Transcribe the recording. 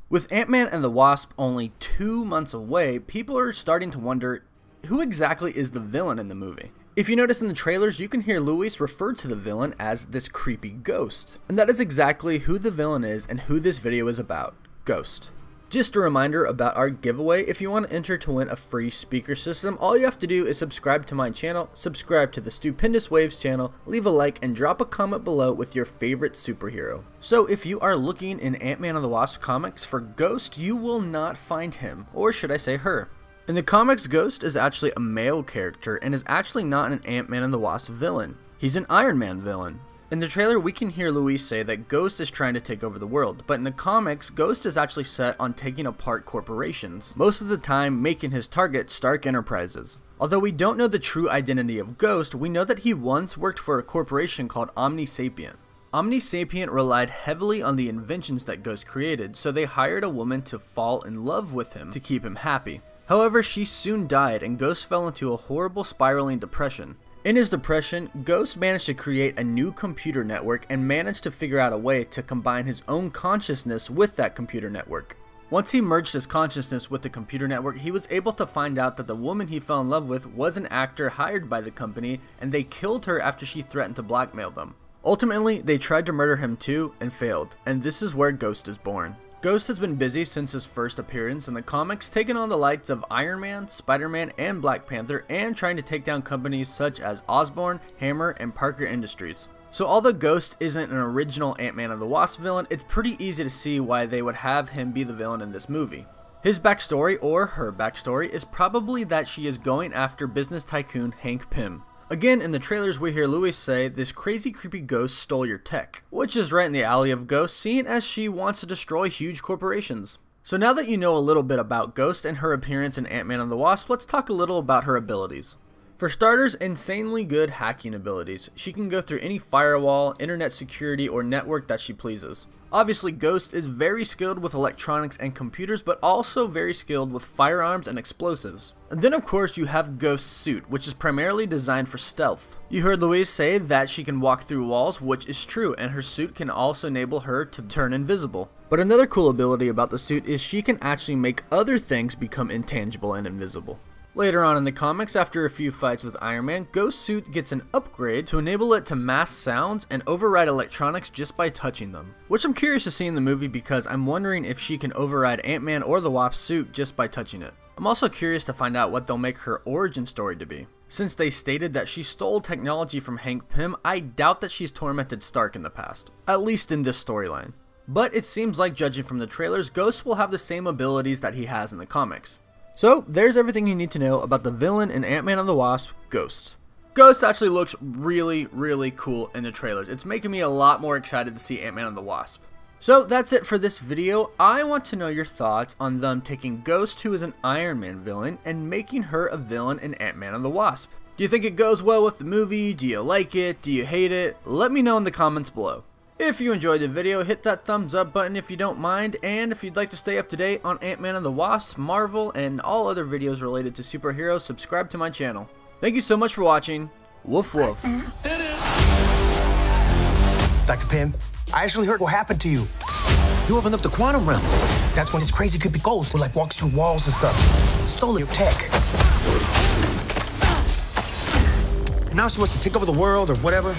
With Ant-Man and the Wasp only 2 months away, people are starting to wonder, who exactly is the villain in the movie? If you notice in the trailers, you can hear Luis refer to the villain as this creepy ghost. And that is exactly who the villain is and who this video is about, Ghost. Just a reminder about our giveaway. If you want to enter to win a free speaker system, all you have to do is subscribe to my channel, subscribe to the Stupendous Waves channel, leave a like, and drop a comment below with your favorite superhero. So if you are looking in Ant-Man and the Wasp comics for Ghost, you will not find him, or should I say her. In the comics, Ghost is actually a male character and is actually not an Ant-Man and the Wasp villain. He's an Iron Man villain. In the trailer, we can hear Luis say that Ghost is trying to take over the world, but in the comics, Ghost is actually set on taking apart corporations, most of the time making his target Stark Enterprises. Although we don't know the true identity of Ghost, we know that he once worked for a corporation called Omnisapient. Omnisapient relied heavily on the inventions that Ghost created, so they hired a woman to fall in love with him to keep him happy. However, she soon died and Ghost fell into a horrible spiraling depression. In his depression, Ghost managed to create a new computer network and managed to figure out a way to combine his own consciousness with that computer network. Once he merged his consciousness with the computer network, he was able to find out that the woman he fell in love with was an actor hired by the company, and they killed her after she threatened to blackmail them. Ultimately, they tried to murder him too and failed, and this is where Ghost is born. Ghost has been busy since his first appearance in the comics, taking on the likes of Iron Man, Spider-Man, and Black Panther, and trying to take down companies such as Osborn, Hammer, and Parker Industries. So although Ghost isn't an original Ant-Man and the Wasp villain, it's pretty easy to see why they would have him be the villain in this movie. His backstory, or her backstory, is probably that she is going after business tycoon Hank Pym. Again, in the trailers we hear Luis say, "This crazy creepy ghost stole your tech," which is right in the alley of Ghost, seeing as she wants to destroy huge corporations. So now that you know a little bit about Ghost and her appearance in Ant-Man and the Wasp, let's talk a little about her abilities. For starters, insanely good hacking abilities. She can go through any firewall, internet security, or network that she pleases. Obviously, Ghost is very skilled with electronics and computers, but also very skilled with firearms and explosives. And then of course you have Ghost's suit, which is primarily designed for stealth. You heard Luis say that she can walk through walls, which is true, and her suit can also enable her to turn invisible. But another cool ability about the suit is she can actually make other things become intangible and invisible. Later on in the comics, after a few fights with Iron Man, Ghost's suit gets an upgrade to enable it to mask sounds and override electronics just by touching them. Which I'm curious to see in the movie because I'm wondering if she can override Ant-Man or the Wasp's suit just by touching it. I'm also curious to find out what they'll make her origin story to be. Since they stated that she stole technology from Hank Pym, I doubt that she's tormented Stark in the past. At least in this storyline. But it seems like, judging from the trailers, Ghost will have the same abilities that he has in the comics. So, there's everything you need to know about the villain in Ant-Man and the Wasp, Ghost. Ghost actually looks really cool in the trailers. It's making me a lot more excited to see Ant-Man and the Wasp. So, that's it for this video. I want to know your thoughts on them taking Ghost, who is an Iron Man villain, and making her a villain in Ant-Man and the Wasp. Do you think it goes well with the movie? Do you like it? Do you hate it? Let me know in the comments below. If you enjoyed the video, hit that thumbs up button if you don't mind, and if you'd like to stay up to date on Ant-Man and the Wasp, Marvel, and all other videos related to superheroes, subscribe to my channel. Thank you so much for watching. Woof woof. Dr. Pym, I actually heard what happened to you. You opened up the quantum realm. That's when this crazy creepy ghost who like walks through walls and stuff stole your tech. And now she wants to take over the world or whatever.